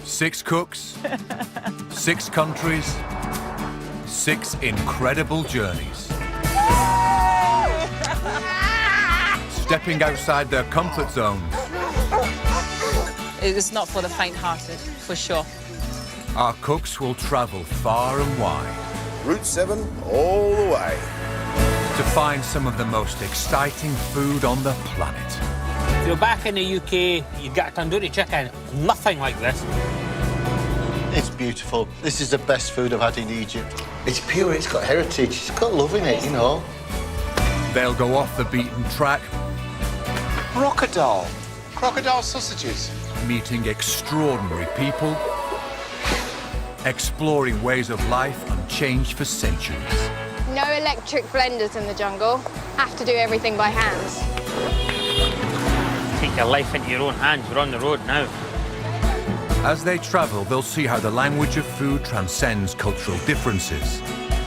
6 cooks, 6 countries, 6 incredible journeys. Stepping outside their comfort zones. It's not for the faint-hearted, for sure. Our cooks will travel far and wide. Route 7 all the way. To find some of the most exciting food on the planet. If you're back in the UK, you get tandoori chicken. Nothing like this. It's beautiful. This is the best food I've had in Egypt. It's pure, it's got heritage, it's got love in it, you know. They'll go off the beaten track. Crocodile. Crocodile sausages. Meeting extraordinary people. Exploring ways of life unchanged for centuries. No electric blenders in the jungle. Have to do everything by hand. Take your life into your own hands. We're on the road now. As they travel, they'll see how the language of food transcends cultural differences.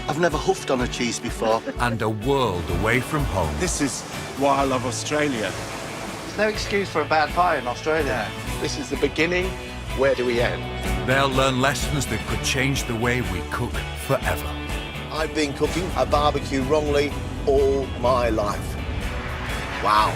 I've never huffed on a cheese before. And a world away from home. This is why I love Australia. There's no excuse for a bad pie in Australia. This is the beginning. Where do we end? They'll learn lessons that could change the way we cook forever. I've been cooking a barbecue wrongly all my life. Wow.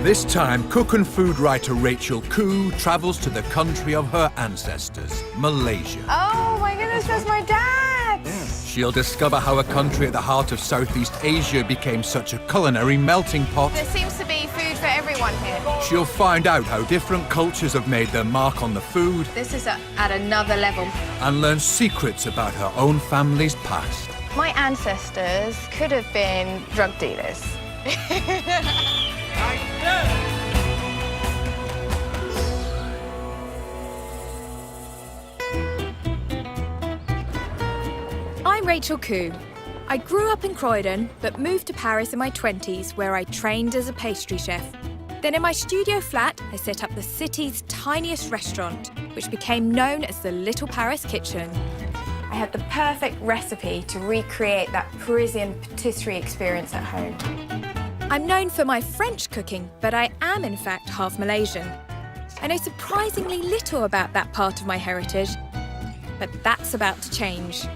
This time, cook and food writer Rachel Khoo travels to the country of her ancestors, Malaysia. Oh my goodness, that's my dad! She'll discover how a country at the heart of Southeast Asia became such a culinary melting pot. There seems to be food for everyone here. She'll find out how different cultures have made their mark on the food This is at another level. and learn secrets about her own family's past. My ancestors could have been drug dealers. I'm Rachel Khoo. I grew up in Croydon, but moved to Paris in my 20s, where I trained as a pastry chef. Then in my studio flat, I set up the city's tiniest restaurant, which became known as the Little Paris Kitchen. I had the perfect recipe to recreate that Parisian patisserie experience at home. I'm known for my French cooking, but I am in fact half Malaysian. I know surprisingly little about that part of my heritage, but that's about to change.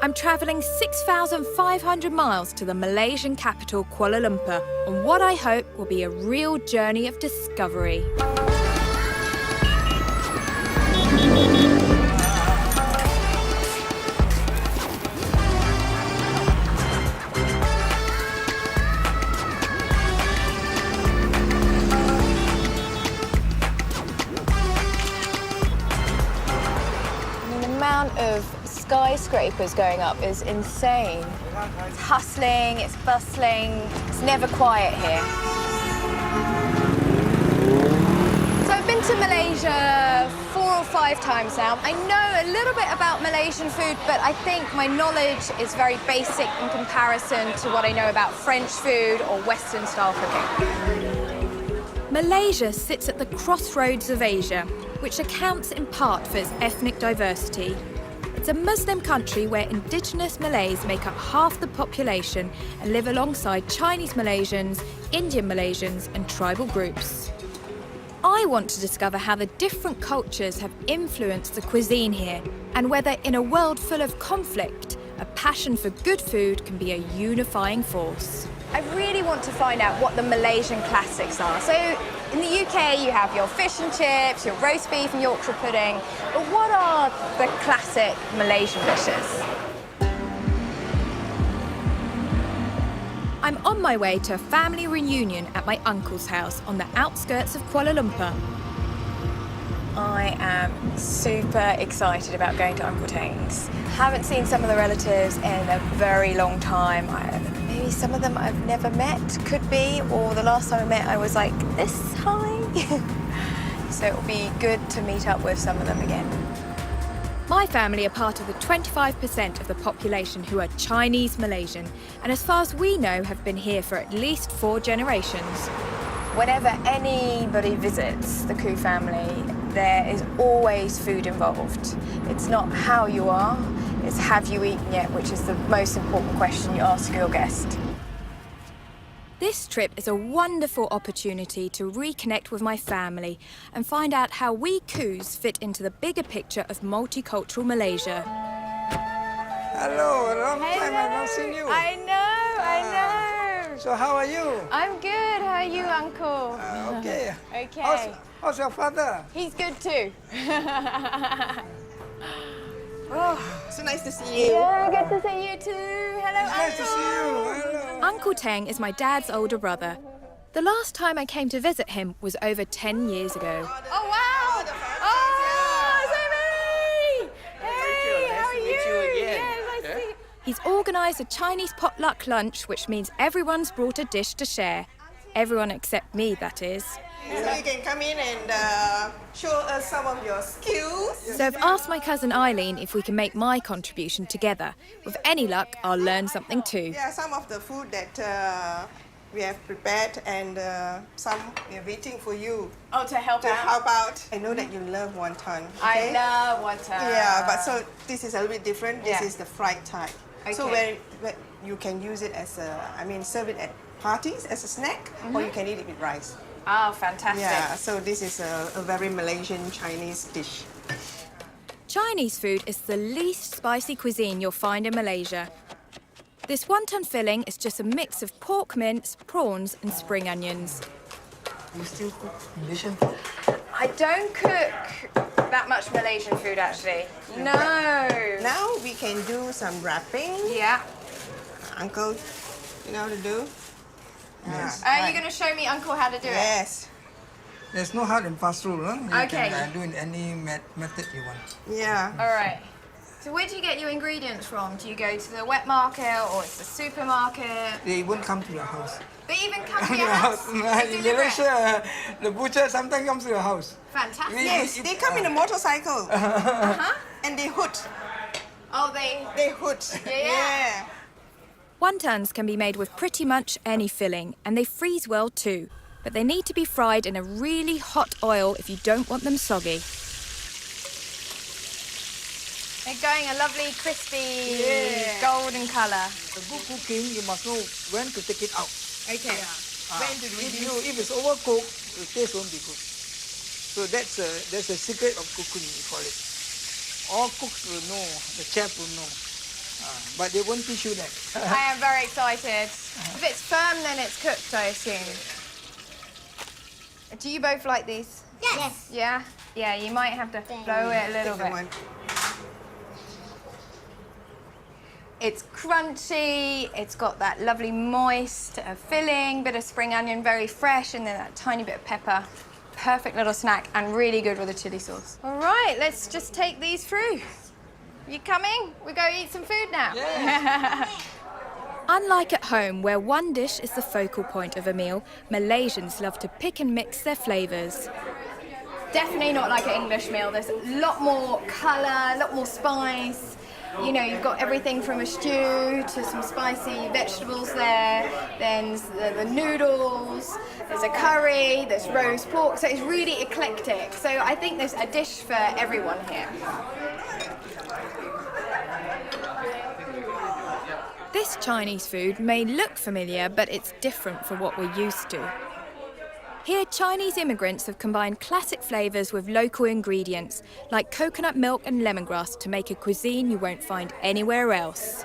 I'm travelling 6,500 miles to the Malaysian capital, Kuala Lumpur, on what I hope will be a real journey of discovery. The amount of skyscrapers going up is insane. It's hustling, it's bustling, it's never quiet here. So I've been to Malaysia 4 or 5 times now. I know a little bit about Malaysian food, but I think my knowledge is very basic in comparison to what I know about French food or Western style cooking. Malaysia sits at the crossroads of Asia, which accounts in part for its ethnic diversity. It's a Muslim country where indigenous Malays make up half the population and live alongside Chinese Malaysians, Indian Malaysians and tribal groups. I want to discover how the different cultures have influenced the cuisine here and whether in a world full of conflict, a passion for good food can be a unifying force. I really want to find out what the Malaysian classics are. So in the UK you have your fish and chips, your roast beef and Yorkshire pudding, but what are the classic Malaysian dishes? I'm on my way to a family reunion at my uncle's house on the outskirts of Kuala Lumpur. I am super excited about going to Uncle Teng's. Haven't seen some of the relatives in a very long time. Maybe some of them I've never met, could be, or the last time I met I was like this high. So it'll be good to meet up with some of them again. My family are part of the 25% of the population who are Chinese Malaysian, and as far as we know have been here for at least 4 generations. Whenever anybody visits the Khoo family, there is always food involved. It's not how you are, it's have you eaten yet, which is the most important question you ask your guest. This trip is a wonderful opportunity to reconnect with my family and find out how we Khoos fit into the bigger picture of multicultural Malaysia. Hello, long time I've not seen you. I know. So how are you? I'm good. How are you, Uncle? Okay. Okay. How's your father? He's good too. So nice to see you. Yeah, good to see you too. Hello, It's nice to see you. Hello. Uncle Teng is my dad's older brother. The last time I came to visit him was over 10 years ago. Oh, wow. Oh, Zoe! Hey, how are you? Yeah, nice to see you. He's organised a Chinese potluck lunch, which means everyone's brought a dish to share. Everyone except me, that is. So you can come in and show us some of your skills. So I've asked my cousin Eileen if we can make my contribution together. With any luck, I'll learn something too. Yeah, some of the food that we have prepared and some we are waiting for you Oh, to help to out? help out. I know that you love wonton. I Okay? love wonton. Yeah, but so this is a little bit different. This Yeah. is the fried type. So Okay. where you can use it as serve it at parties as a snack, or you can eat it with rice. Oh, fantastic. Yeah, so this is a very Malaysian Chinese dish. Chinese food is the least spicy cuisine you'll find in Malaysia. This wonton filling is just a mix of pork mince, prawns and spring onions. You still cook Malaysian food? I don't cook that much Malaysian food, actually. No. Now we can do some wrapping. Yeah. Uncle, you know how to do? Yes. Are you going to show me, Uncle, how to do it? Yes. There's no hard and fast rule, huh? You Okay. can do in any method you want. Yeah. All right. So where do you get your ingredients from? Do you go to the wet market or it's the supermarket? They won't come to your house. They even come to your house? In They deliver it? Malaysia, the butcher sometimes comes to your house. Fantastic. Yes, they come in a motorcycle. And they hoot. Oh, they... They hoot. Yeah. Wontons can be made with pretty much any filling, and they freeze well too. But they need to be fried in a really hot oil if you don't want them soggy. They're going a lovely, crispy, golden colour. The good cooking, you must know when to take it out. Okay. If it's overcooked, the taste won't be good. So that's a secret of cooking, we call it. All cooks will know, the chef will know. But they won't teach you that. I am very excited. If it's firm, then it's cooked, I assume. Do you both like these? Yes. Yeah? Yeah, you might have to blow it a little Take the bit. one. It's crunchy, it's got that lovely moist filling, bit of spring onion, very fresh, and then that tiny bit of pepper. Perfect little snack and really good with a chili sauce. All right, let's just take these through. You coming? We go eat some food now. Unlike at home, where one dish is the focal point of a meal, Malaysians love to pick and mix their flavours. Definitely not like an English meal. There's a lot more colour, a lot more spice. You know, you've got everything from a stew to some spicy vegetables there, then the noodles, there's a curry, there's roast pork, so it's really eclectic. So I think there's a dish for everyone here. This Chinese food may look familiar, but it's different from what we're used to. Here, Chinese immigrants have combined classic flavours with local ingredients, like coconut milk and lemongrass, to make a cuisine you won't find anywhere else.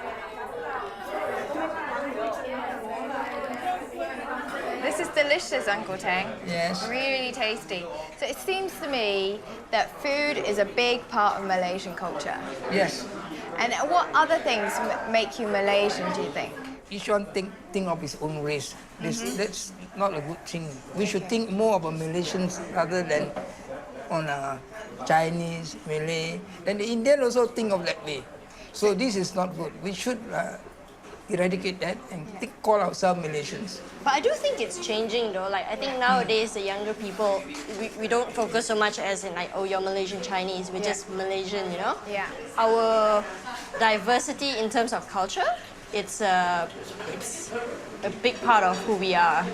This is delicious, Uncle Teng. Yes. Really tasty. So it seems to me that food is a big part of Malaysian culture. Yes. And what other things make you Malaysian, do you think? Each one think of his own race. That's not a good thing. We should think more about Malaysians rather than on Chinese, Malay. Then the Indian also think of that way. So this is not good. We should eradicate that and call ourselves Malaysians. But I do think it's changing though. Like I think nowadays the younger people, we don't focus so much as in like, oh, you're Malaysian Chinese. We're just Malaysian, you know. Yeah. Our diversity in terms of culture, it's a big part of who we are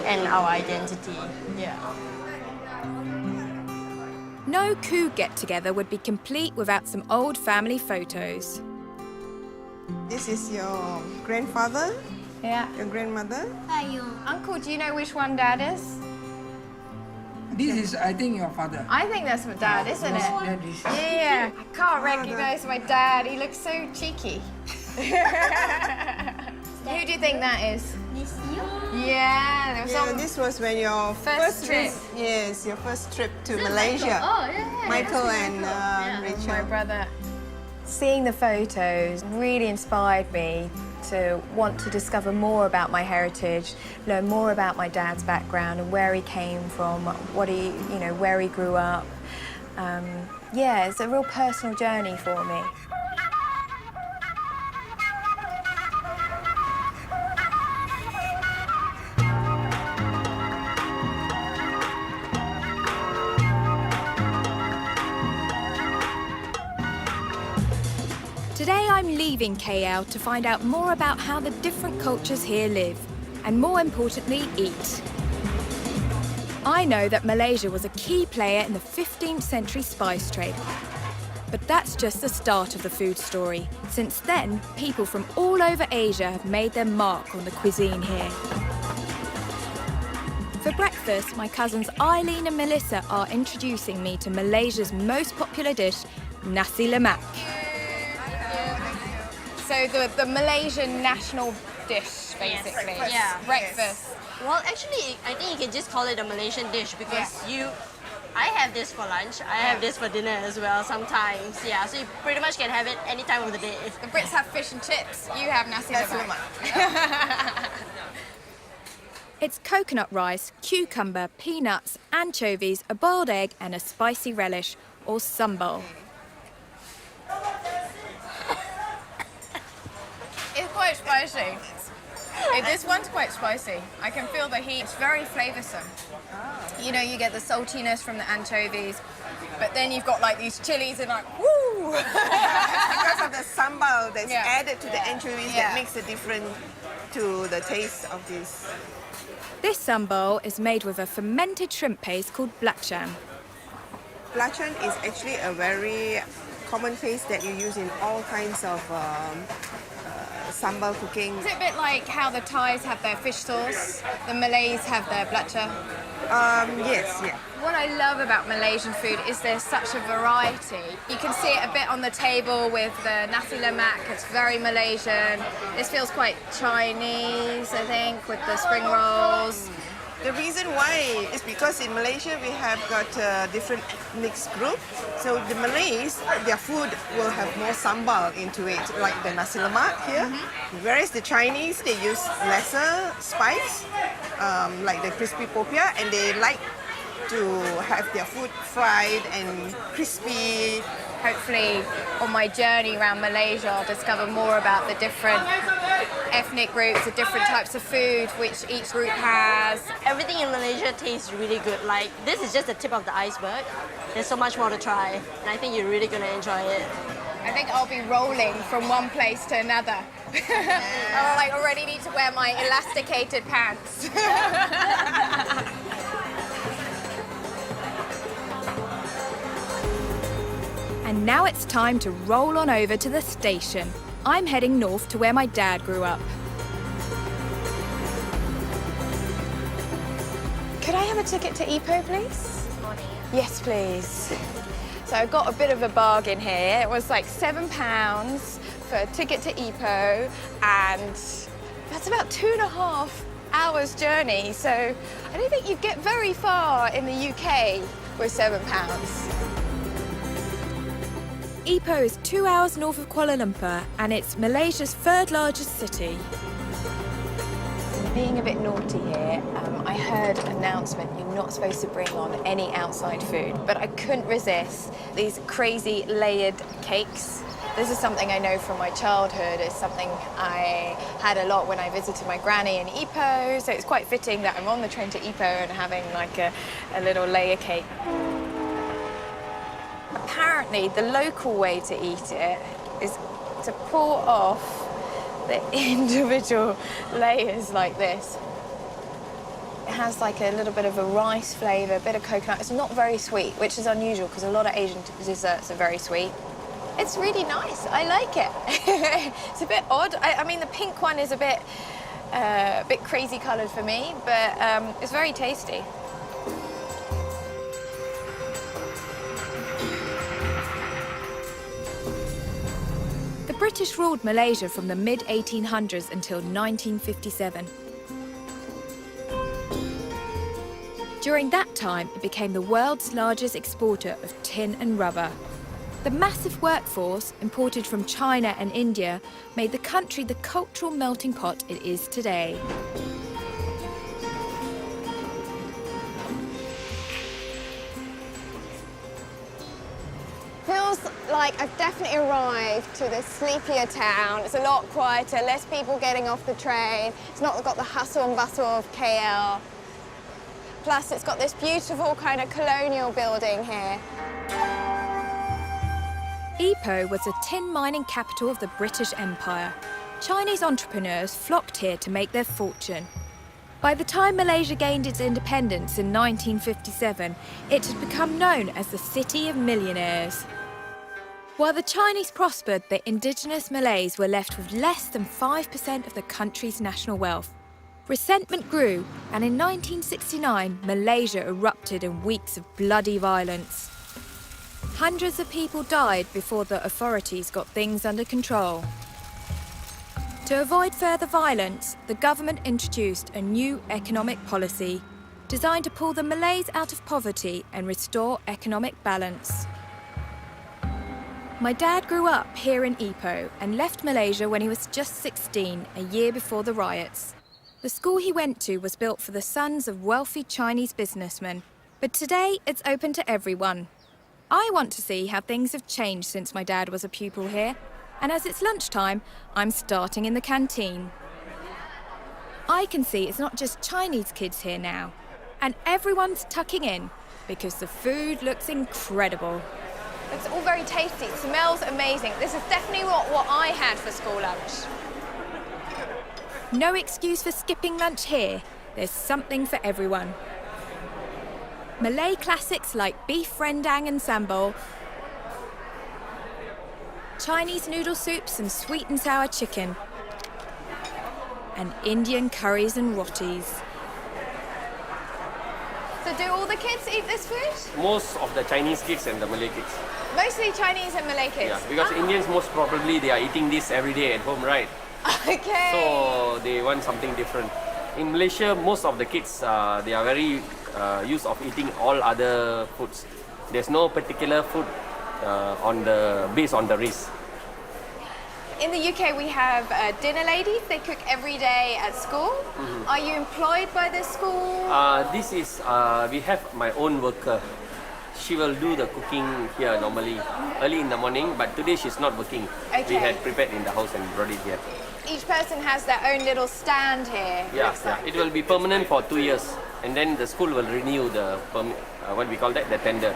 and our identity. Yeah. No Khoo get-together would be complete without some old family photos. This is your grandfather. Yeah. Your grandmother? Uncle, do you know which one Dad is? This is, I think, your father. I think that's my dad, isn't it? That is. Yeah. I can't recognise my dad. He looks so cheeky. Who do you think that is? Yeah, there was Yeah, some this was when your first trip. Yes, your first trip to Malaysia. Michael and Rachel. My brother. Seeing the photos really inspired me to want to discover more about my heritage, learn more about my dad's background and where he came from, what he, where he grew up. Yeah, it's a real personal journey for me. Today I'm leaving KL to find out more about how the different cultures here live, and more importantly, eat. I know that Malaysia was a key player in the 15th century spice trade. But that's just the start of the food story. Since then, people from all over Asia have made their mark on the cuisine here. For breakfast, my cousins Eileen and Melissa are introducing me to Malaysia's most popular dish, nasi lemak. So the Malaysian national dish, basically. Yes. Yeah. Breakfast. Well, actually, I think you can just call it a Malaysian dish because I have this for lunch, I have this for dinner as well sometimes. Yeah, so you pretty much can have it any time of the day. The Brits have fish and chips, you have nasi lemak. It's coconut rice, cucumber, peanuts, anchovies, a boiled egg and a spicy relish, or sambal. It's quite spicy. This one's quite spicy. I can feel the heat. It's very flavoursome. You get the saltiness from the anchovies, but then you've got like these chilies and like, woo! Because of the sambal that's added to the anchovies that makes a difference to the taste of this. This sambal is made with a fermented shrimp paste called belacan. Belacan is actually a very common paste that you use in all kinds of sambal cooking. Is it a bit like how the Thais have their fish sauce, the Malays have their belacan? Yes, yeah. What I love about Malaysian food is there's such a variety. You can see it a bit on the table with the nasi lemak, it's very Malaysian. This feels quite Chinese, I think, with the spring rolls. The reason why is because in Malaysia we have got different mixed group. So the Malays, their food will have more sambal into it, like the nasi lemak here. Whereas the Chinese, they use lesser spice, like the crispy popiah, and they like to have their food fried and crispy. Hopefully, on my journey around Malaysia, I'll discover more about the different ethnic groups, the different types of food which each group has. Everything in Malaysia tastes really good. Like, this is just the tip of the iceberg. There's so much more to try, and I think you're really going to enjoy it. I think I'll be rolling from one place to another. I already need to wear my elasticated pants. And now it's time to roll on over to the station. I'm heading north to where my dad grew up. Could I have a ticket to Ipoh, please? Yes, please. So I got a bit of a bargain here. It was like £7 for a ticket to Ipoh, and that's about 2.5 hours journey. So I don't think you'd get very far in the UK with £7. Ipoh is 2 hours north of Kuala Lumpur and it's Malaysia's third largest city. Being a bit naughty here, I heard an announcement you're not supposed to bring on any outside food, but I couldn't resist these crazy layered cakes. This is something I know from my childhood. It's something I had a lot when I visited my granny in Ipoh, so it's quite fitting that I'm on the train to Ipoh and having like a little layer cake. Apparently, the local way to eat it is to pour off the individual layers like this. It has like a little bit of a rice flavour, a bit of coconut. It's not very sweet, which is unusual because a lot of Asian desserts are very sweet. It's really nice. I like it. It's a bit odd. I mean, the pink one is a bit A bit crazy coloured for me, but it's very tasty. The British ruled Malaysia from the mid-1800s until 1957. During that time, it became the world's largest exporter of tin and rubber. The massive workforce, imported from China and India, made the country the cultural melting pot it is today. Feels like I've definitely arrived to this sleepier town. It's a lot quieter, less people getting off the train. It's not got the hustle and bustle of KL. Plus, it's got this beautiful kind of colonial building here. Ipoh was the tin mining capital of the British Empire. Chinese entrepreneurs flocked here to make their fortune. By the time Malaysia gained its independence in 1957, it had become known as the City of Millionaires. While the Chinese prospered, the indigenous Malays were left with less than 5% of the country's national wealth. Resentment grew, and in 1969, Malaysia erupted in weeks of bloody violence. Hundreds of people died before the authorities got things under control. To avoid further violence, the government introduced a new economic policy designed to pull the Malays out of poverty and restore economic balance. My dad grew up here in Ipoh and left Malaysia when he was just 16, a year before the riots. The school he went to was built for the sons of wealthy Chinese businessmen, but today it's open to everyone. I want to see how things have changed since my dad was a pupil here, and as it's lunchtime, I'm starting in the canteen. I can see it's not just Chinese kids here now, and everyone's tucking in because the food looks incredible. It's all very tasty, it smells amazing. This is definitely what I had for school lunch. No excuse for skipping lunch here. There's something for everyone. Malay classics like beef rendang and sambal, Chinese noodle soups and sweet and sour chicken, and Indian curries and rotis. So do all the kids eat this food? Most of the Chinese kids and the Malay kids. Mostly Chinese and Malay kids? Yeah, because Indians most probably they are eating this every day at home, right? Okay. So they want something different. In Malaysia, most of the kids, they are very used of eating all other foods. There's no particular food based on the race. In the UK, we have dinner ladies. They cook every day at school. Mm-hmm. Are you employed by this school? This is, we have my own worker. She will do the cooking here normally, early in the morning, but today she's not working. Okay. We had prepared in the house and brought it here. Each person has their own little stand here. Yeah, it will be permanent for 2 years, and then the school will renew the, what we call that, the tender.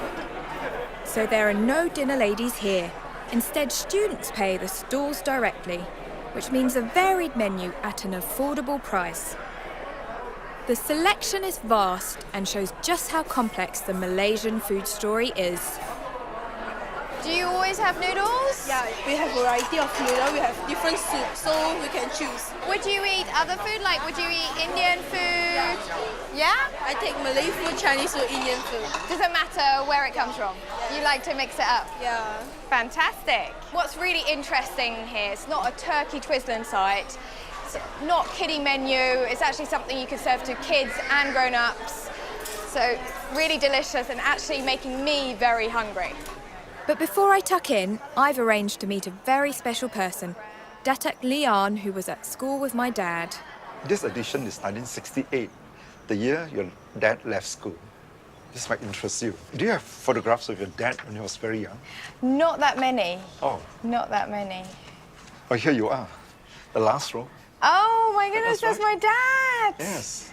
So there are no dinner ladies here. Instead, students pay the stalls directly, which means a varied menu at an affordable price. The selection is vast and shows just how complex the Malaysian food story is. Do you always have noodles? Yeah, we have variety of noodles. We have different soups, so we can choose. Would you eat other food? Like, would you eat Indian food? Yeah? I take Malay food, Chinese food, Indian food. Doesn't matter where it comes from? You like to mix it up? Yeah. Fantastic. What's really interesting here, it's not a turkey twizzling site. It's not kiddie menu. It's actually something you can serve to kids and grown-ups. So really delicious and actually making me very hungry. But before I tuck in, I've arranged to meet a very special person, Datuk Leon, who was at school with my dad. This edition is 1968, the year your dad left school. This might interest you. Do you have photographs of your dad when he was very young? Not that many. Oh. Not that many. Oh, here you are, the last row. Oh my goodness, That's that's my dad. Yes.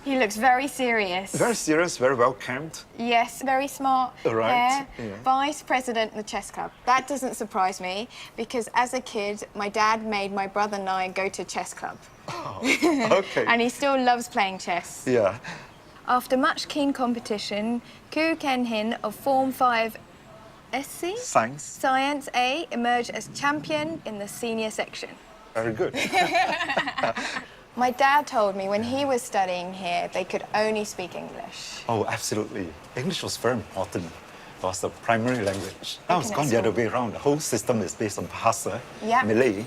He looks very serious. Very serious, very well camped. Yes, very smart Right, hair. yeah. Vice president of the chess club. That doesn't surprise me because as a kid, my dad made my brother and I go to chess club. Oh, okay. And he still loves playing chess. Yeah. After much keen competition, Khoo Ken Hin of Form 5 SC? Science A emerged as champion in the senior section. Very good. My dad told me when he was studying here, they could only speak English. Oh, absolutely. English was very important. It was the primary language. Now it's gone the other way around. The whole system is based on Bahasa, Malay,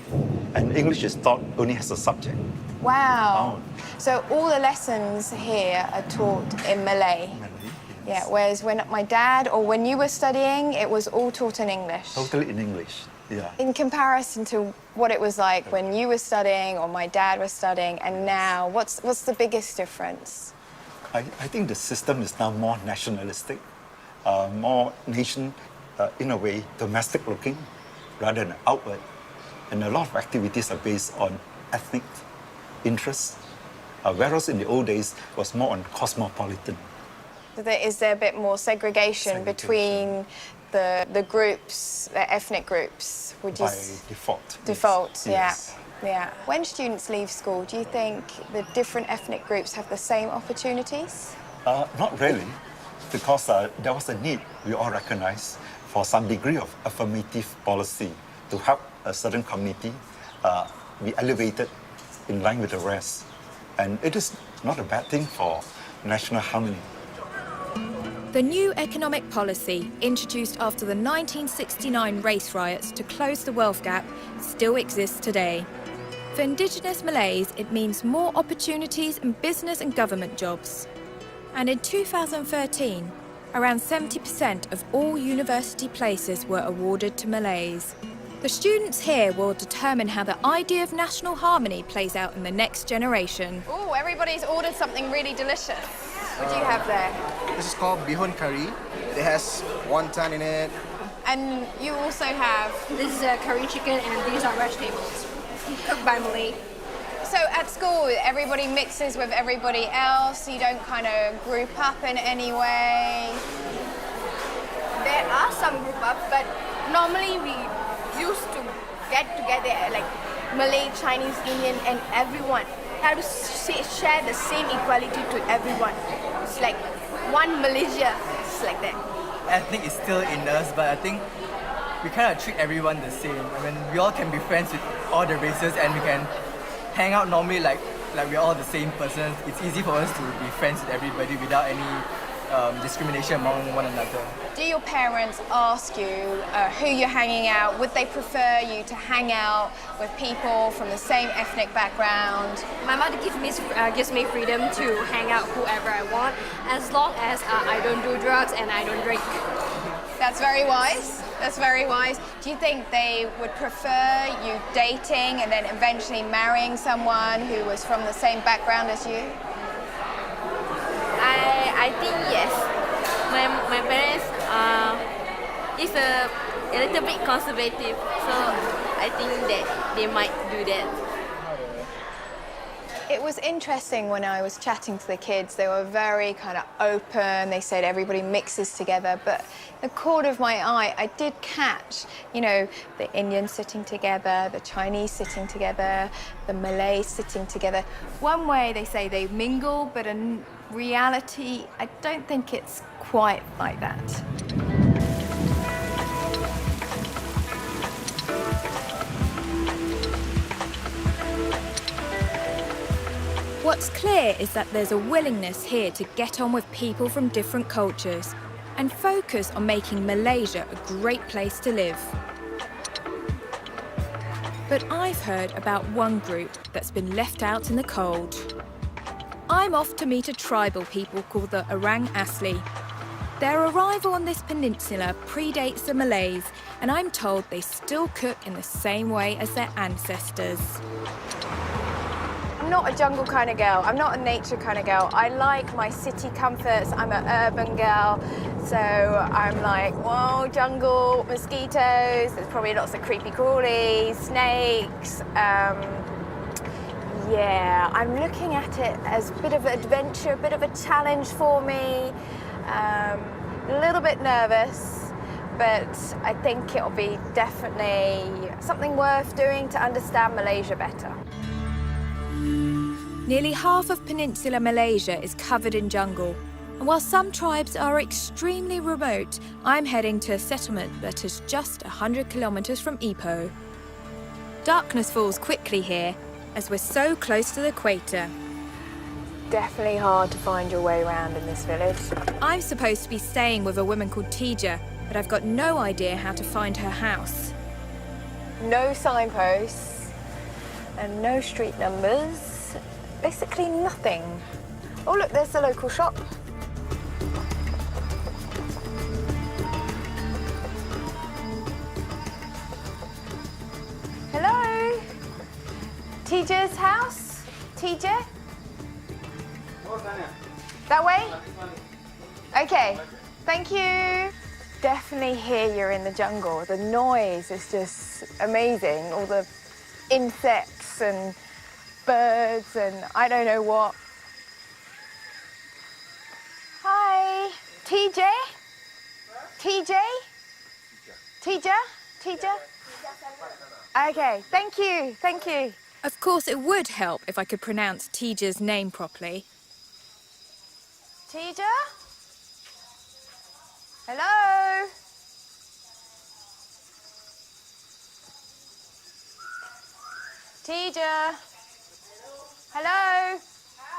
and English is taught only as a subject. Wow. So all the lessons here are taught in Malay. Yeah, whereas when my dad or when you were studying, it was all taught in English. Totally in English, yeah. In comparison to what it was like when you were studying or my dad was studying and now, what's the biggest difference? I think the system is now more nationalistic, more nation, in a way, domestic looking rather than outward. And a lot of activities are based on ethnic interests, whereas in the old days it was more on cosmopolitan. Is there a bit more segregation between the groups, the ethnic groups? Would you By default. Default, yes. yeah. When students leave school, do you think the different ethnic groups have the same opportunities? Not really, because there was a need, we all recognize, for some degree of affirmative policy to help a certain community be elevated in line with the rest. And it is not a bad thing for national harmony. The new economic policy, introduced after the 1969 race riots to close the wealth gap, still exists today. For Indigenous Malays, it means more opportunities in business and government jobs. And in 2013, around 70% of all university places were awarded to Malays. The students here will determine how the idea of national harmony plays out in the next generation. Oh, everybody's ordered something really delicious. What do you have there? This is called bihun curry. It has wonton in it. And you also have... This is a curry chicken and these are vegetables, cooked by Malay. So at school, everybody mixes with everybody else? You don't kind of group up in any way? There are some group ups, but normally we used to get together like Malay, Chinese, Indian, and everyone. Have to share the same equality to everyone. It's like one Malaysia. It's like that. Ethnic is still in us, but I think we kind of treat everyone the same. I mean, we all can be friends with all the races, and we can hang out normally like we're all the same person. It's easy for us to be friends with everybody without any discrimination among one another. Do your parents ask you who you're hanging out? Would they prefer you to hang out with people from the same ethnic background? My mother gives me freedom to hang out whoever I want, as long as I don't do drugs and I don't drink. That's very wise. That's very wise. Do you think they would prefer you dating and then eventually marrying someone who was from the same background as you? I think yes. My parents is a little bit conservative, so I think that they might do that. It was interesting when I was chatting to the kids. They were very kind of open. They said everybody mixes together. But the corner of my eye, I did catch, you know, the Indians sitting together, the Chinese sitting together, the Malays sitting together. One way they say they mingle, but in reality, I don't think it's quite like that. What's clear is that there's a willingness here to get on with people from different cultures and focus on making Malaysia a great place to live. But I've heard about one group that's been left out in the cold. I'm off to meet a tribal people called the Orang Asli. Their arrival on this peninsula predates the Malays, and I'm told they still cook in the same way as their ancestors. I'm not a jungle kind of girl. I'm not a nature kind of girl. I like my city comforts. I'm an urban girl. So I'm like, whoa, jungle, mosquitoes. There's probably lots of creepy crawlies, snakes. Yeah, I'm looking at it as a bit of an adventure, a bit of a challenge for me. A little bit nervous, but I think it'll be definitely something worth doing to understand Malaysia better. Nearly half of Peninsular Malaysia is covered in jungle, and while some tribes are extremely remote, I'm heading to a settlement that is just 100 kilometres from Ipoh. Darkness falls quickly here, as we're so close to the equator. Definitely hard to find your way around in this village. I'm supposed to be staying with a woman called Tija, but I've got no idea how to find her house. No signposts and no street numbers. Basically nothing. Oh look, there's the local shop. Hello? Tija's house? Tija? That way? Okay, thank you. Definitely hear you're in the jungle. The noise is just amazing. All the insects and birds and I don't know what. Hi, TJ? TJ? Tija? Tija? Okay, thank you, thank you. Of course, it would help if I could pronounce Tija's name properly. Tija? Hello? Tija? Hello?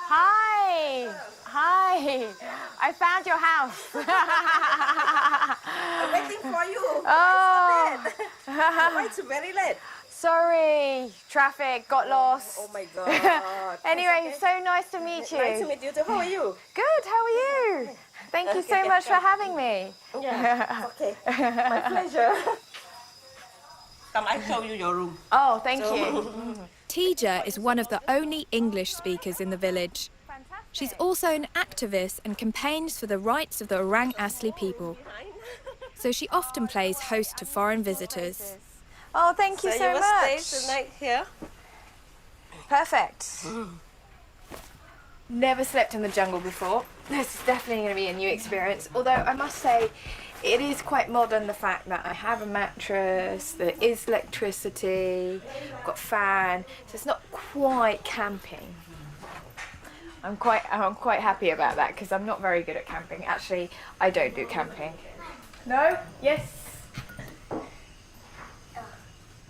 Hi. Hi. I found your house. I'm waiting for you. Oh. Why it's very late? Sorry, traffic, got lost. Oh my God. Anyway, so nice to meet you. Nice to meet you too. How are you? Good, how are you? Thank you so much for having me. Yeah, okay. My pleasure. Come, I show you your room. Oh, thank you. Tija is one of the only English speakers in the village. She's also an activist and campaigns for the rights of the Orang Asli people. So she often plays host to foreign visitors. Oh, thank you so you will much. stay tonight here? Perfect. Never slept in the jungle before. This is definitely going to be a new experience. Although I must say, it is quite modern, the fact that I have a mattress, there is electricity, I've got a fan, so it's not quite camping. I'm quite happy about that because I'm not very good at camping. Actually, I don't do camping. No? Yes?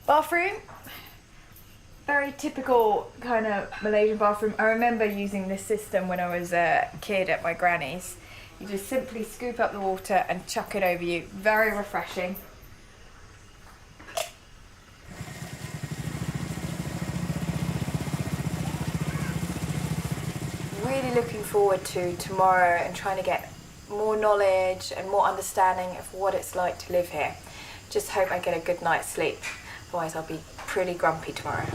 Bathroom? Very typical kind of Malaysian bathroom. I remember using this system when I was a kid at my granny's. You just simply scoop up the water and chuck it over you. Very refreshing. Really looking forward to tomorrow and trying to get more knowledge and more understanding of what it's like to live here. Just hope I get a good night's sleep. Otherwise I'll be pretty grumpy tomorrow.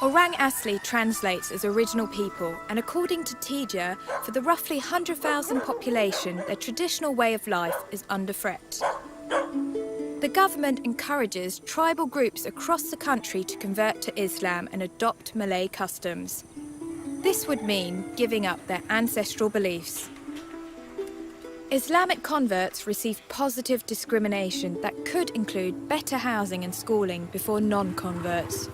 Orang Asli translates as original people, and according to Tija, for the roughly 100,000 population, their traditional way of life is under threat. The government encourages tribal groups across the country to convert to Islam and adopt Malay customs. This would mean giving up their ancestral beliefs. Islamic converts receive positive discrimination that could include better housing and schooling before non-converts.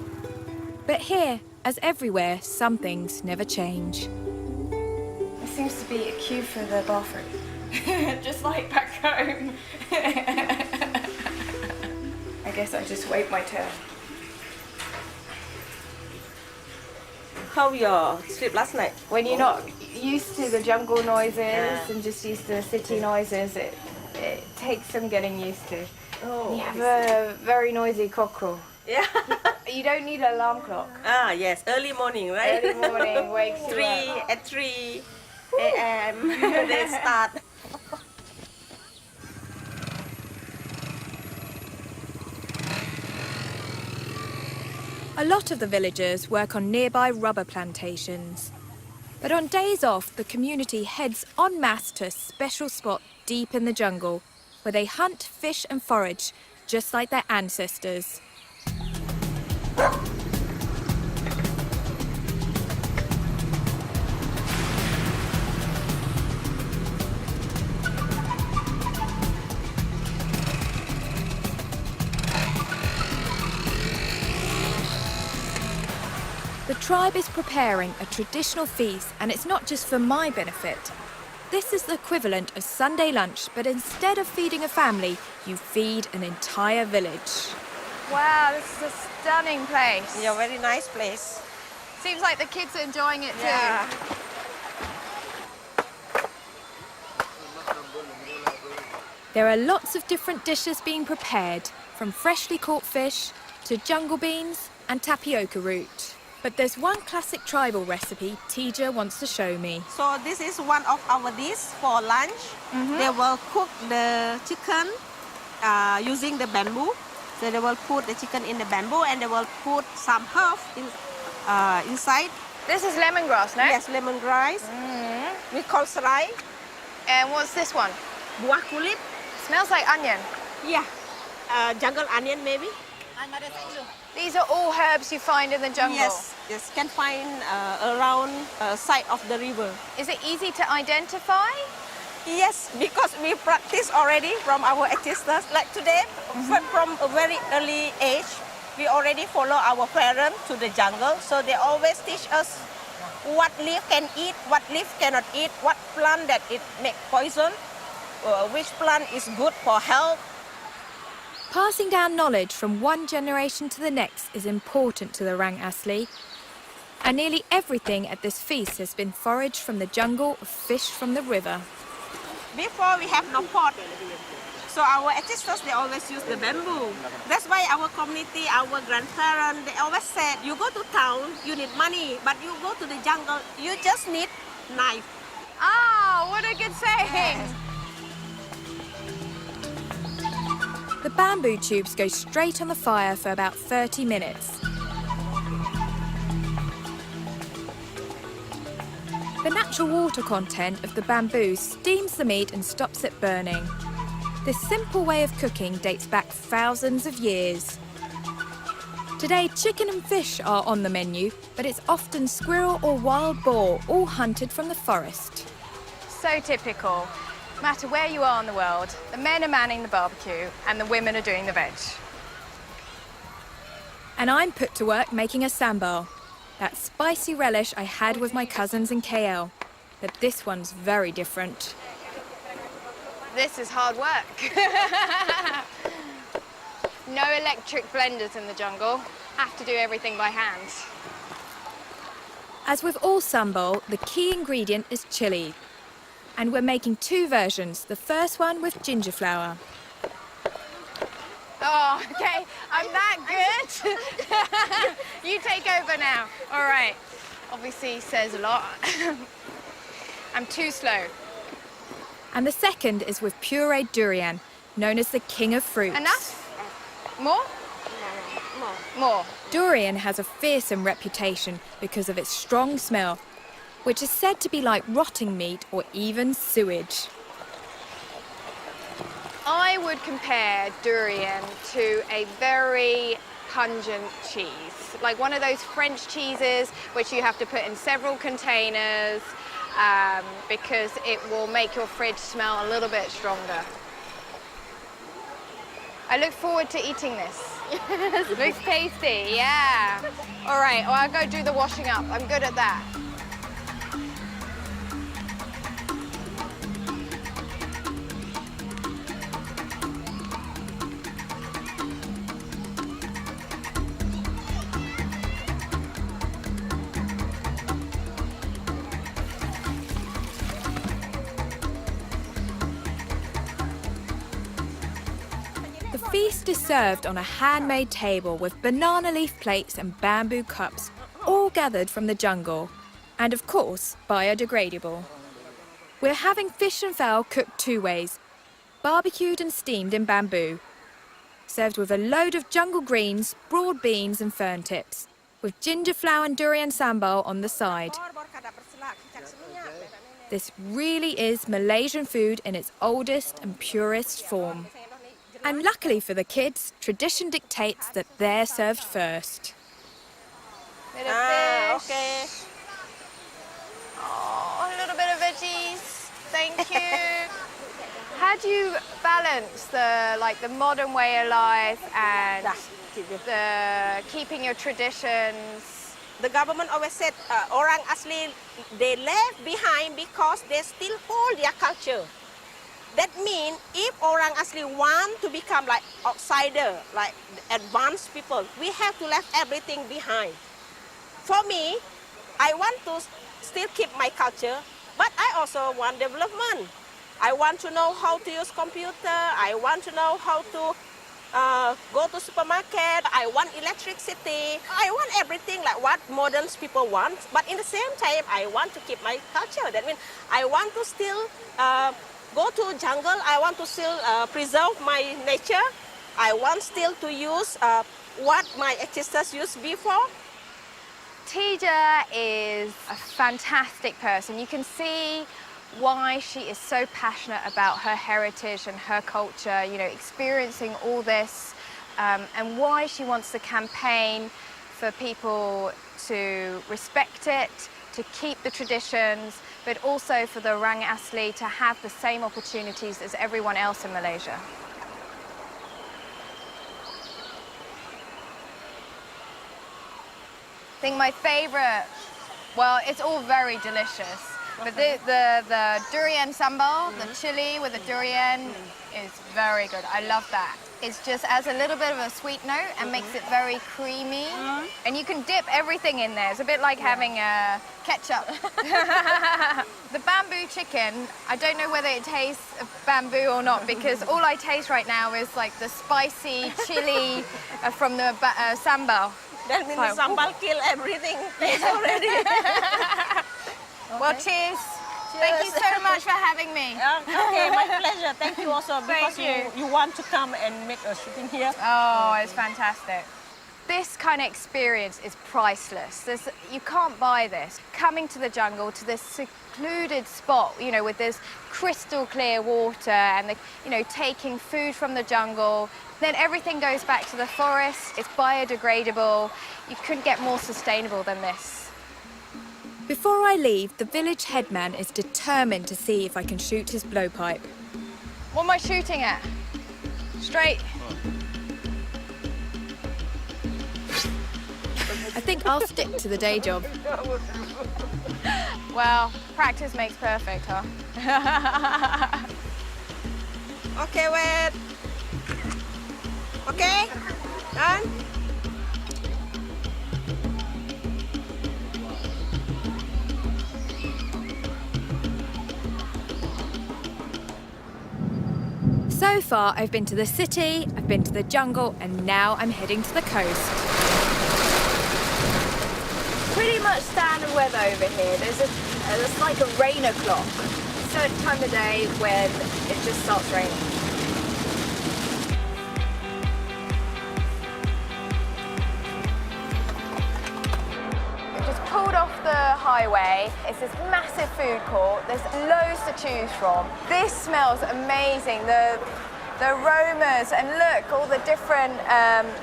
But here, as everywhere, some things never change. There seems to be a queue for the bathroom. Just like back home. I guess I just wait my turn. How your sleep last night? When you're not used to the jungle noises and just used to the city noises, it takes some getting used to. Oh, you have a very noisy cockerel. Yeah. You don't need an alarm clock. Ah, yes. Early morning, right? Early morning wakes you up. At 3 a.m. they start. A lot of the villagers work on nearby rubber plantations. But on days off, the community heads en masse to a special spot deep in the jungle, where they hunt, fish and forage, just like their ancestors. tribe is preparing a traditional feast, and it's not just for my benefit. This is the equivalent of Sunday lunch, but instead of feeding a family, you feed an entire village. Wow, this is a stunning place. Yeah, very nice place. Seems like the kids are enjoying it too. Yeah. There are lots of different dishes being prepared, from freshly caught fish to jungle beans and tapioca root. But there's one classic tribal recipe Tija wants to show me. So this is one of our dishes for lunch. They will cook the chicken using the bamboo. So they will put the chicken in the bamboo and they will put some herbs inside. This is lemongrass, no? Yes, lemongrass. We call serai. And what's this one? Buah kulit. Smells like onion. Yeah, jungle onion maybe. These are all herbs you find in the jungle? Yes, can find around side of the river. Is it easy to identify? Yes, because we practice already from our ancestors. Like today, from a very early age, we already follow our parents to the jungle. So they always teach us what leaf can eat, what leaf cannot eat, what plant that it make poison, which plant is good for health. Passing down knowledge from one generation to the next is important to the Rang Asli. And nearly everything at this feast has been foraged from the jungle or fish from the river. Before we have no pot, so our ancestors, they always use the bamboo. That's why our community, our grandparents, they always said, you go to town, you need money, but you go to the jungle, you just need knife. Ah, what a good saying. Yes. The bamboo tubes go straight on the fire for about 30 minutes. The natural water content of the bamboo steams the meat and stops it burning. This simple way of cooking dates back thousands of years. Today, chicken and fish are on the menu, but it's often squirrel or wild boar, all hunted from the forest. So typical. No matter where you are in the world, the men are manning the barbecue and the women are doing the veg. And I'm put to work making a sambal, that spicy relish I had with my cousins in KL. But this one's very different. This is hard work. No electric blenders in the jungle. Have to do everything by hand. As with all sambal, the key ingredient is chili. And we're making two versions, the first one with ginger flower. Oh, okay, I'm that good. You take over now. All right. Obviously says a lot. I'm too slow. And the second is with pureed durian, known as the king of fruits. Enough? More? More. Durian has a fearsome reputation because of its strong smell, which is said to be like rotting meat or even sewage. I would compare durian to a very pungent cheese, like one of those French cheeses which you have to put in several containers because it will make your fridge smell a little bit stronger. I look forward to eating this. Looks tasty, yeah. All right, well, I'll go do the washing up. I'm good at that. The feast is served on a handmade table with banana leaf plates and bamboo cups, all gathered from the jungle, and of course, biodegradable. We're having fish and fowl cooked two ways, barbecued and steamed in bamboo, served with a load of jungle greens, broad beans and fern tips, with ginger flower and durian sambal on the side. This really is Malaysian food in its oldest and purest form. And luckily for the kids, tradition dictates that they're served first. Bit of fish. Okay. Oh, a little bit of veggies. Thank you. How do you balance the modern way of life and the keeping your traditions? The government always said orang asli, they left behind because they still hold their culture. That means if orang asli want to become like outsider, like advanced people, we have to leave everything behind. For me, I want to still keep my culture, but I also want development. I want to know how to use computer. I want to know how to go to supermarket. I want electricity. I want everything like what modern people want. But in the same time, I want to keep my culture. That means I want to still go to jungle. I want to still preserve my nature. I want still to use what my ancestors used before. Tija is a fantastic person. You can see why she is so passionate about her heritage and her culture, you know, experiencing all this, and why she wants to campaign for people to respect it, to keep the traditions, but also for the orang asli to have the same opportunities as everyone else in Malaysia. I think my favorite, well, it's all very delicious. But the durian sambal, the chili with the durian is very good. I love that. It just adds a little bit of a sweet note and makes it very creamy. And you can dip everything in there. It's a bit like having ketchup. The bamboo chicken, I don't know whether it tastes of bamboo or not, because all I taste right now is like the spicy chili from the sambal. That means the sambal kill everything taste already. Well, cheers. Thank you so much for having me. Okay, my pleasure. Thank you also because you want to come and make a shooting here. Oh, it's fantastic. This kind of experience is priceless. You can't buy this. Coming to the jungle, to this secluded spot, you know, with this crystal clear water and, taking food from the jungle. Then everything goes back to the forest. It's biodegradable. You couldn't get more sustainable than this. Before I leave, the village headman is determined to see if I can shoot his blowpipe. What am I shooting at? Straight. I think I'll stick to the day job. Well, practice makes perfect, huh? Okay, wait. Okay, done. So far, I've been to the city, I've been to the jungle, and now I'm heading to the coast. Pretty much standard weather over here. There's like a rain o'clock. Certain time of day when it just starts raining. Pulled off the highway. It's this massive food court. There's loads to choose from. This smells amazing. The aromas, and look, all the different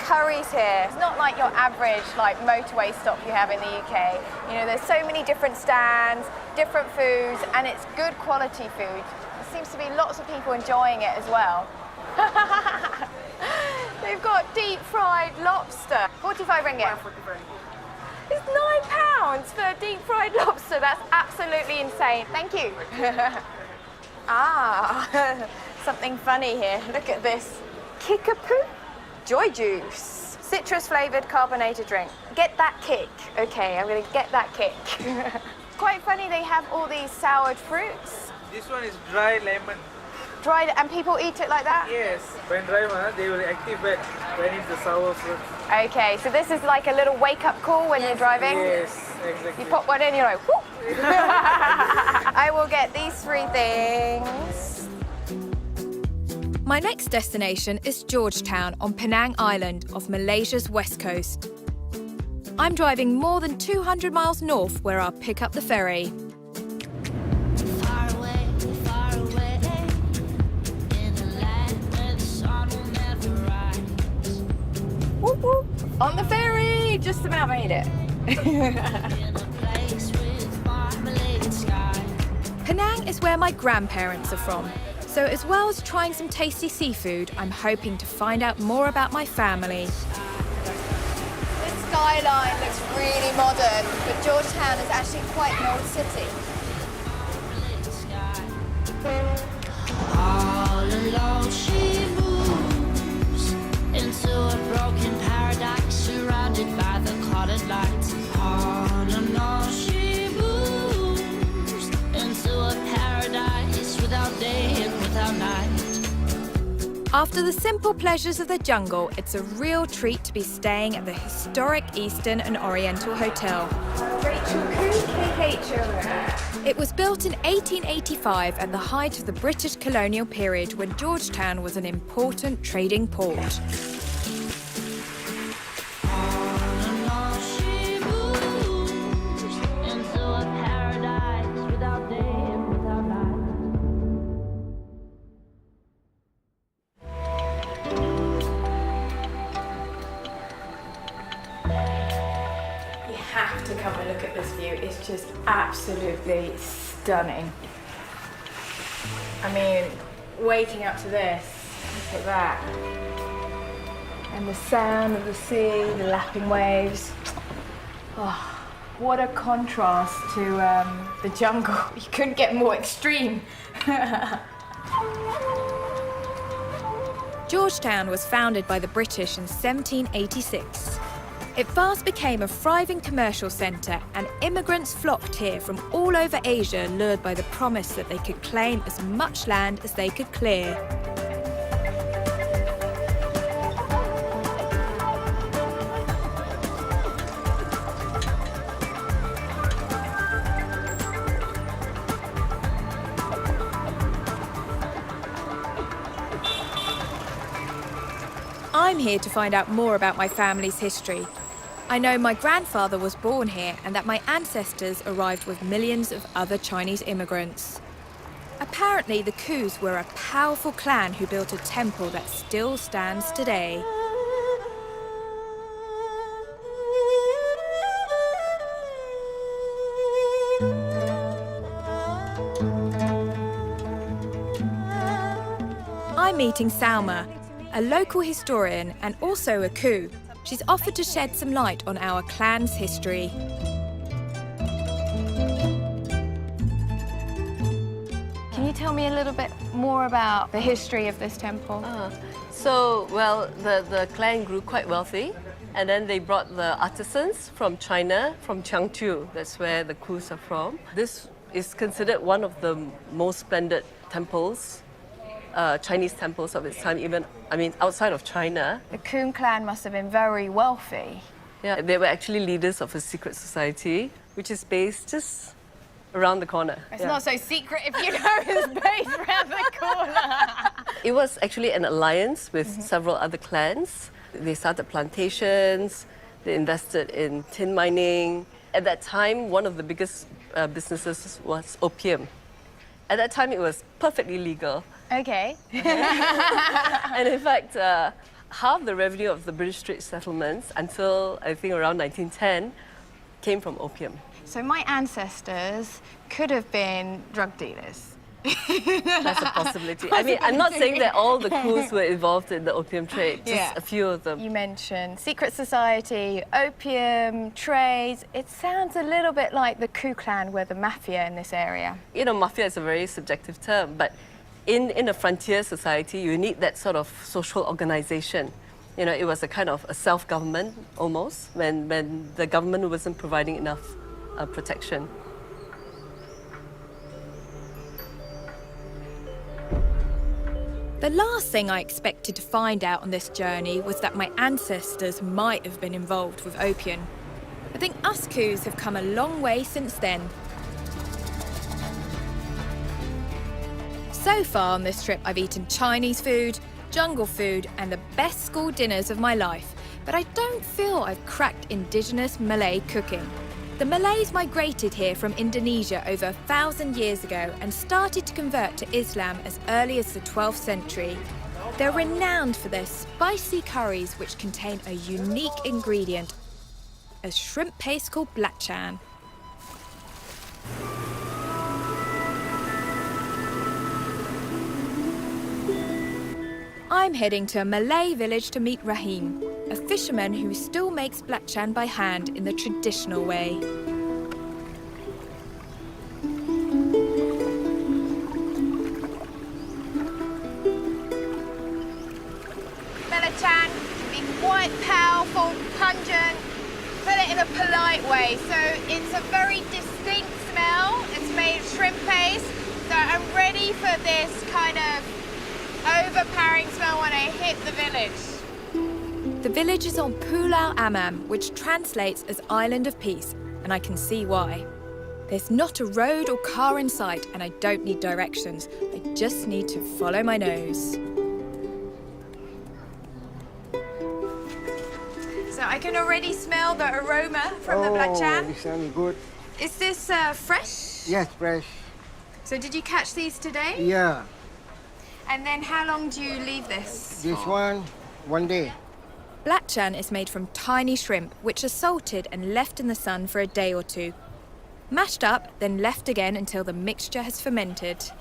curries here. It's not like your average motorway stop you have in the UK. You know, there's so many different stands, different foods, and it's good quality food. There seems to be lots of people enjoying it as well. They've got deep fried lobster. 45 ringgit. It's £9 for a deep fried lobster. That's absolutely insane. Thank you. Something funny here. Look at this. Kickapoo Joy Juice. Citrus flavoured carbonated drink. Get that kick. Okay, I'm going to get that kick. Quite funny, they have all these soured fruits. This one is dry lemon. Dried, and people eat it like that? Yes. When dry, they will activate when it's the sour fruit. Okay, so this is like a little wake-up call when you're driving? Yes, exactly. You pop one in, you're like, whoop! I will get these 3 things. My next destination is Georgetown on Penang Island off Malaysia's west coast. I'm driving more than 200 miles north where I'll pick up the ferry. Whoop, whoop. On the ferry! Just about made it. Penang is where my grandparents are from. So as well as trying some tasty seafood, I'm hoping to find out more about my family. This skyline looks really modern, but Georgetown is actually quite an old city. All alone she moves into a broken paradise surrounded by the colored lights. All alone she moves into a paradise without day and without night. After the simple pleasures of the jungle, it's a real treat to be staying at the historic Eastern and Oriental Hotel. Rachel Khoos, KHO. It was built in 1885 at the height of the British colonial period when Georgetown was an important trading port. Have to come and look at this view. It's just absolutely stunning. I mean, waking up to this, look at that. And the sound of the sea, the lapping waves. Oh, what a contrast to the jungle. You couldn't get more extreme. Georgetown was founded by the British in 1786. It fast became a thriving commercial centre, and immigrants flocked here from all over Asia, lured by the promise that they could claim as much land as they could clear. I'm here to find out more about my family's history. I know my grandfather was born here and that my ancestors arrived with millions of other Chinese immigrants. Apparently, the Khoos were a powerful clan who built a temple that still stands today. I'm meeting Salma, a local historian and also a Khoo. She's offered to shed some light on our clan's history. Can you tell me a little bit more about the history of this temple? The clan grew quite wealthy, and then they brought the artisans from China, from Changchu. That's where the Khoos are from. This is considered one of the most splendid temples, Chinese temples of its time, outside of China. The Khoon clan must have been very wealthy. Yeah, they were actually leaders of a secret society, which is based just around the corner. It's not so secret if you know it's based around the corner. It was actually an alliance with several other clans. They started plantations, they invested in tin mining. At that time, one of the biggest businesses was opium. At that time, it was perfectly legal. Okay. And in fact, half the revenue of the British trade settlements until, I think, around 1910 came from opium. So my ancestors could have been drug dealers. That's a possibility. I mean, I'm not saying that all the Khoos were involved in the opium trade, just a few of them. You mentioned secret society, opium, trades. It sounds a little bit like the Khoo clan were the mafia in this area. You know, mafia is a very subjective term, but in a frontier society, you need that sort of social organization. You know, it was a kind of a self-government almost, when the government wasn't providing enough protection. The last thing I expected to find out on this journey was that my ancestors might have been involved with opium. I think us Khoos have come a long way since then. So far on this trip, I've eaten Chinese food, jungle food, and the best school dinners of my life, but I don't feel I've cracked indigenous Malay cooking. The Malays migrated here from Indonesia over 1,000 years ago and started to convert to Islam as early as the 12th century. They're renowned for their spicy curries, which contain a unique ingredient, a shrimp paste called belacan. I'm heading to a Malay village to meet Rahim. a fisherman who still makes belacan by hand in the traditional way. Belacan can be quite powerful, pungent. Put it in a polite way. So it's a very distinct smell. It's made of shrimp paste. So I'm ready for this kind of overpowering smell when I hit the village. The village is on Pulau Amam, which translates as Island of Peace, and I can see why. There's not a road or car in sight, and I don't need directions. I just need to follow my nose. So I can already smell the aroma from the belacan. This sounds good. Is this fresh? Yes, fresh. So did you catch these today? Yeah. And then how long do you leave this? This one day. Belacan is made from tiny shrimp, which are salted and left in the sun for a day or two. Mashed up, then left again until the mixture has fermented.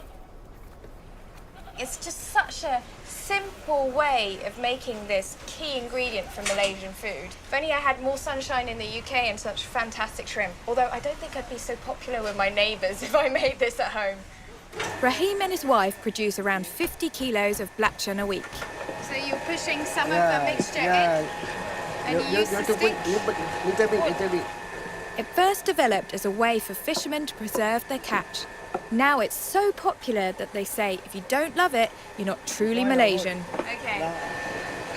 It's just such a simple way of making this key ingredient for Malaysian food. If only I had more sunshine in the UK and such fantastic shrimp. Although I don't think I'd be so popular with my neighbours if I made this at home. Rahim and his wife produce around 50 kilos of belacan a week. So you're pushing some of the mixture in and you use the stick? Little bit. It first developed as a way for fishermen to preserve their catch. Now it's so popular that they say if you don't love it, you're not truly Malaysian. Okay.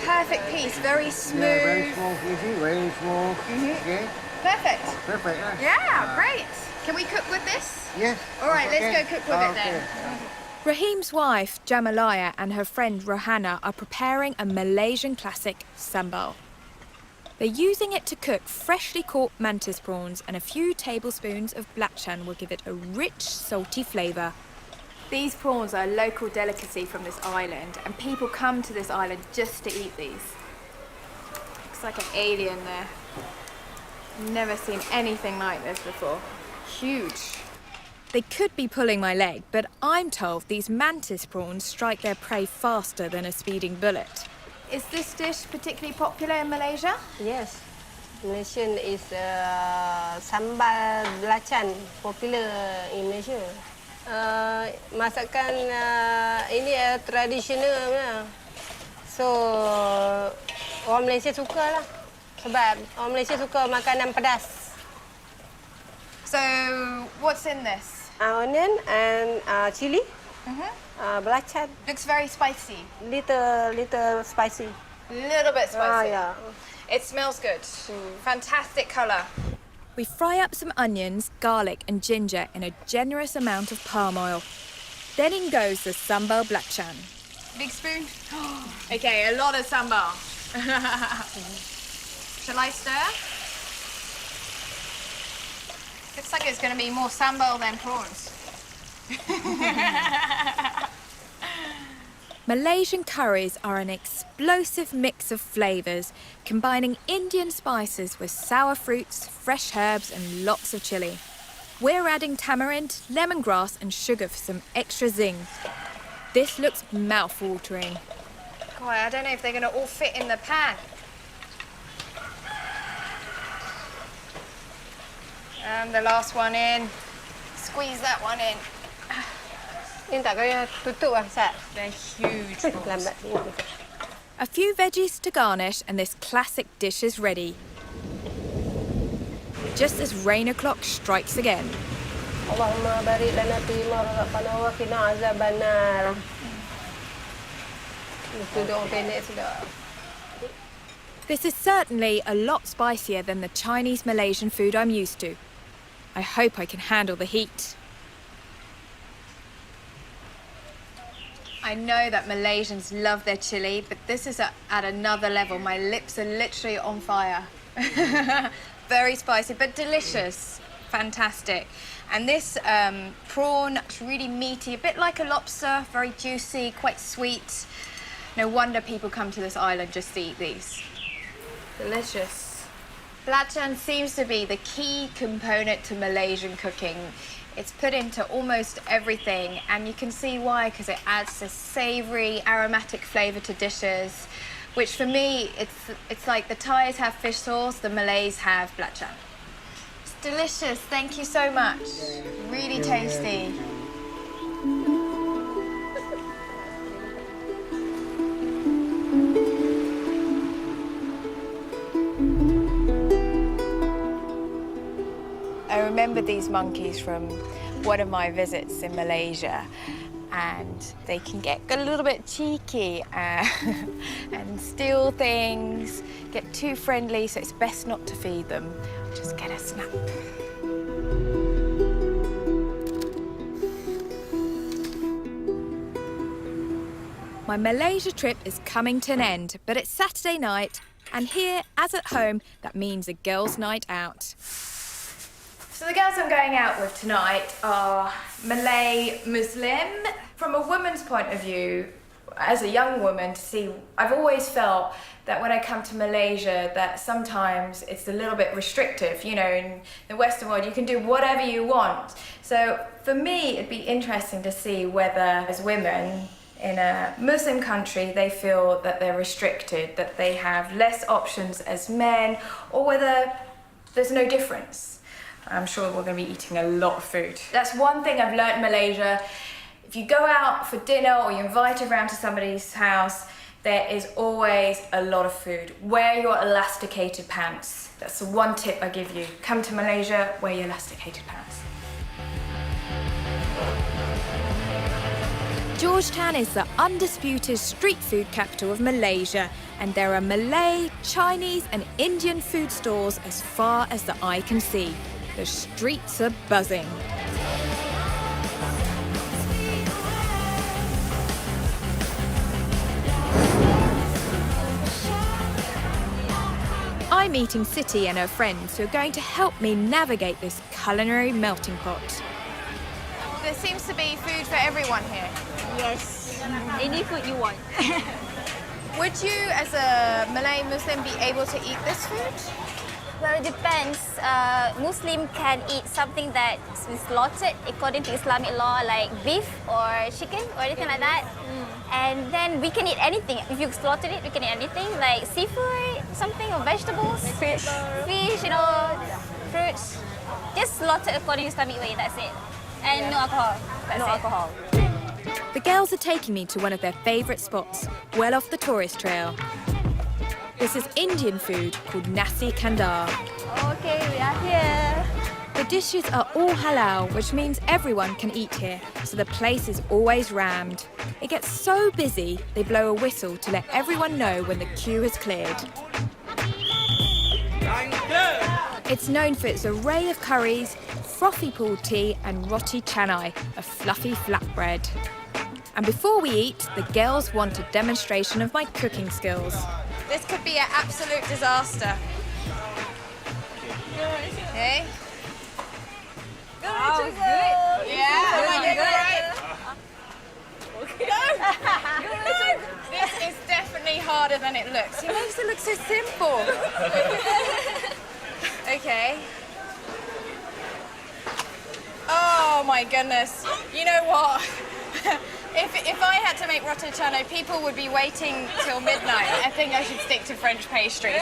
Perfect piece, very smooth. Yeah, very smooth, easy, very smooth. Okay. Perfect. Perfect. Yeah, great. Can we cook with this? Yes. All right, okay. let's go cook with it then. Rahim's wife, Jamalaya, and her friend Rohana are preparing a Malaysian classic, sambal. They're using it to cook freshly caught mantis prawns, and a few tablespoons of belacan will give it a rich, salty flavour. These prawns are a local delicacy from this island, and people come to this island just to eat these. Looks like an alien there. Never seen anything like this before. Huge. They could be pulling my leg, but I'm told these mantis prawns strike their prey faster than a speeding bullet. Is this dish particularly popular in Malaysia? Yes. Malaysian is sambal belacan, popular in Malaysia. Masakan ini tradisional. So, orang Malaysia suka lah. Sebab orang Malaysia suka makanan pedas. So, what's in this? Onion and chili. Belacan. Looks very spicy. Little spicy. Little bit spicy. Yeah. It smells good. Fantastic colour. We fry up some onions, garlic and ginger in a generous amount of palm oil. Then in goes the sambal belacan. Big spoon? Okay, a lot of sambal. Shall I stir? Looks like it's going to be more sambal than prawns. Malaysian curries are an explosive mix of flavours, combining Indian spices with sour fruits, fresh herbs and lots of chilli. We're adding tamarind, lemongrass and sugar for some extra zing. This looks mouth-watering. God, I don't know if they're going to all fit in the pan. And the last one in. Squeeze that one in. Ini tak kaya tutup lah, Sat. They're huge. Lambat. A few veggies to garnish and this classic dish is ready. Just as rain o'clock strikes again. Allahumma barik lana fi ma razaqtana wa qina azaban nar. Itu doa pendek sudah. This is certainly a lot spicier than the Chinese Malaysian food I'm used to. I hope I can handle the heat. I know that Malaysians love their chili, but this is at another level. My lips are literally on fire. Very spicy, but delicious. Fantastic. And this prawn is really meaty, a bit like a lobster, very juicy, quite sweet. No wonder people come to this island just to eat these. Delicious. Belacan seems to be the key component to Malaysian cooking. It's put into almost everything, and you can see why, because it adds a savoury, aromatic flavour to dishes. which for me, it's like the Thais have fish sauce, the Malays have belacan. It's delicious, thank you so much. Really tasty. I remember these monkeys from one of my visits in Malaysia, and they can get a little bit cheeky and steal things, get too friendly, so it's best not to feed them. Just get a snap. My Malaysia trip is coming to an end, but it's Saturday night, and here, as at home, that means a girls' night out. So the girls I'm going out with tonight are Malay Muslim. From a woman's point of view, as a young woman, I've always felt that when I come to Malaysia that sometimes it's a little bit restrictive. You know, in the Western world you can do whatever you want. So for me it'd be interesting to see whether as women in a Muslim country they feel that they're restricted, that they have less options as men, or whether there's no difference. I'm sure we're going to be eating a lot of food. That's one thing I've learnt in Malaysia. If you go out for dinner or you're invited around to somebody's house, there is always a lot of food. Wear your elasticated pants. That's the one tip I give you. Come to Malaysia, wear your elasticated pants. Georgetown is the undisputed street food capital of Malaysia, and there are Malay, Chinese and Indian food stores as far as the eye can see. The streets are buzzing. I'm meeting Siti and her friends who are going to help me navigate this culinary melting pot. There seems to be food for everyone here. Yes, any food you want. Would you, as a Malay Muslim, be able to eat this food? Well, it depends. Muslim can eat something that's slaughtered according to Islamic law, like beef or chicken or anything like that. And then we can eat anything. If you slaughtered it, we can eat anything, like seafood, something, or vegetables. Fish, you know, fruits. Just slaughtered according to Islamic way, that's it. And no alcohol. No alcohol. The girls are taking me to one of their favourite spots, well off the tourist trail. This is Indian food called nasi kandar. Okay, we are here. The dishes are all halal, which means everyone can eat here, so the place is always rammed. It gets so busy, they blow a whistle to let everyone know when the queue is cleared. It's known for its array of curries, frothy pulled tea and roti canai, a fluffy flatbread. And before we eat, the girls want a demonstration of my cooking skills. This could be an absolute disaster. Okay. Oh, good. Yeah, am I doing all right? Okay. No! This is definitely harder than it looks. He makes it look so simple. Okay. Oh my goodness. You know what? If I had to make roti canai, people would be waiting till midnight. I think I should stick to French pastries.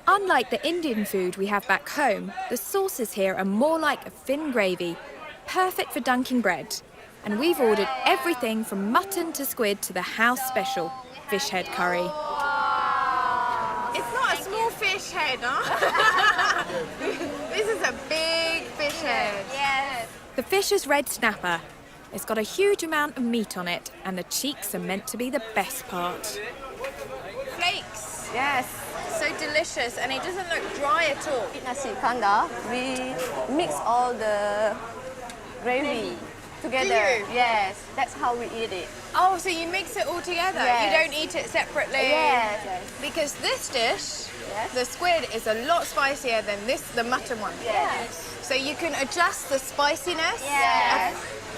Unlike the Indian food we have back home, the sauces here are more like a thin gravy, perfect for dunking bread. And we've ordered everything from mutton to squid to the house special, fish head curry. It's not a small fish head, huh? This is a big fish head. Yes. The fish is red snapper. It's got a huge amount of meat on it, and the cheeks are meant to be the best part. Flakes. Yes. So delicious, and it doesn't look dry at all. Nasi kandar, we mix all the gravy together. Do you? Yes, that's how we eat it. Oh, so you mix it all together? Yes. You don't eat it separately? Yes. Because this dish, the squid, is a lot spicier than the mutton one. Yes. So you can adjust the spiciness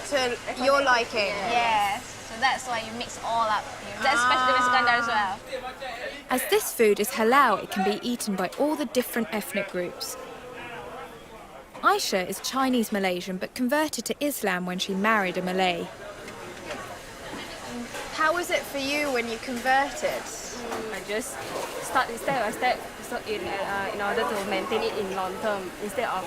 to your liking. Yes. So that's why you mix all up. That's especially with Iskandar as well. As this food is halal, it can be eaten by all the different ethnic groups. Aisha is Chinese Malaysian but converted to Islam when she married a Malay. How was it for you when you converted? I just start step by step so in order to maintain it in long term instead of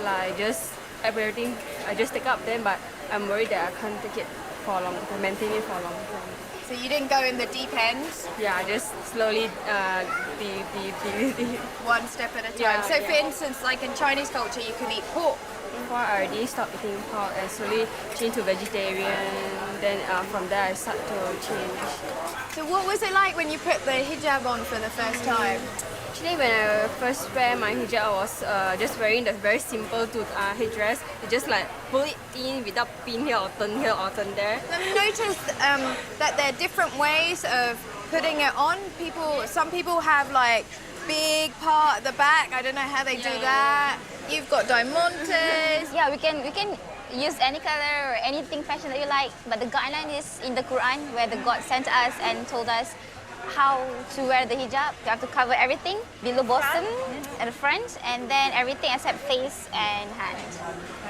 like just everything I just take up them, but I'm worried that I can't take it for long term, maintain it for long term. So you didn't go in the deep end? Yeah, I just slowly One step at a time. Yeah, so for yeah. instance, like in Chinese culture, you can eat pork. Before I already stopped eating pork and slowly changed to vegetarian. Then from there I start to change. So what was it like when you put the hijab on for the first time? Actually, when I first wear my hijab, I was just wearing the very simple headdress. You just like pull it in without pin here or turn there. I've noticed that there are different ways of putting it on. Some people have like big part at the back. I don't know how they do that. You've got diamantes. Yeah, we can use any color or anything fashion that you like, but the guideline is in the Quran where the God sent us and told us how to wear the hijab. You have to cover everything below bottom at the front, and then everything except face and hand.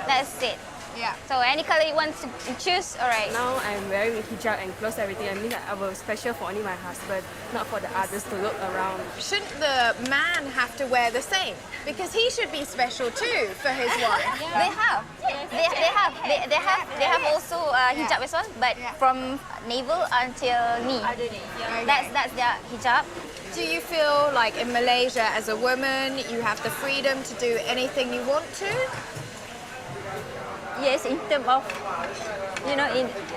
That's it. Yeah. So any color you want to choose, all right. Now I'm wearing a hijab and close everything. I mean that I was special for only my husband, not for the others to look around. Shouldn't the man have to wear the same? Because he should be special too for his wife. They have. They have also hijab as well, but from navel until knee. That's their hijab. Do you feel like in Malaysia as a woman you have the freedom to do anything you want to? Yes, in terms of, in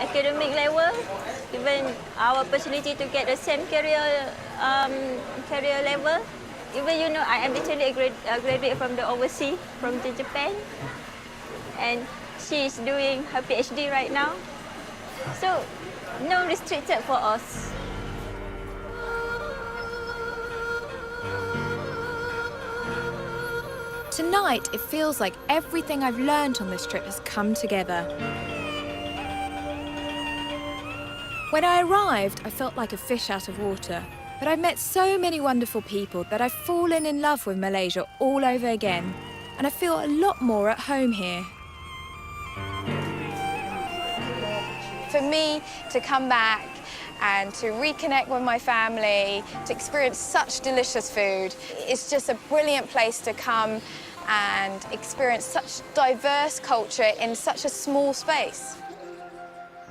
academic level, even our opportunity to get the same career level. Even, I am actually a graduate from the overseas, from Japan, and she is doing her PhD right now. So, no restricted for us. Tonight, it feels like everything I've learned on this trip has come together. When I arrived, I felt like a fish out of water. But I've met so many wonderful people that I've fallen in love with Malaysia all over again. And I feel a lot more at home here. For me to come back and to reconnect with my family, to experience such delicious food, it's just a brilliant place to come and experience such diverse culture in such a small space.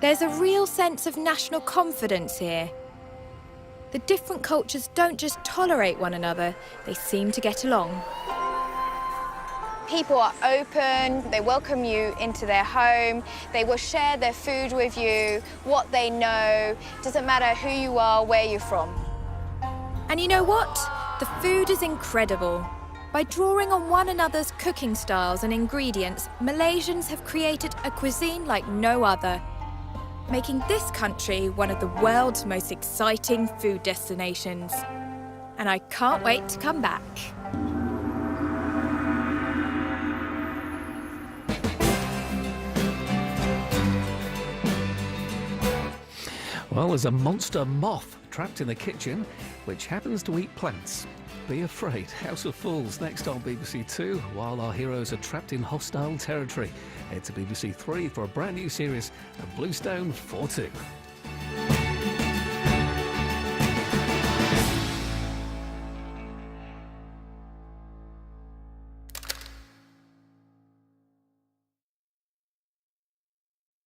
There's a real sense of national confidence here. The different cultures don't just tolerate one another, they seem to get along. People are open, they welcome you into their home, they will share their food with you, what they know, doesn't matter who you are, where you're from. And you know what? The food is incredible. By drawing on one another's cooking styles and ingredients, Malaysians have created a cuisine like no other, making this country one of the world's most exciting food destinations. And I can't wait to come back. Well, there's a monster moth trapped in the kitchen, which happens to eat plants. Be afraid. House of Fools next on BBC Two, while our heroes are trapped in hostile territory. Head to BBC Three for a brand new series of Bluestone 4-2.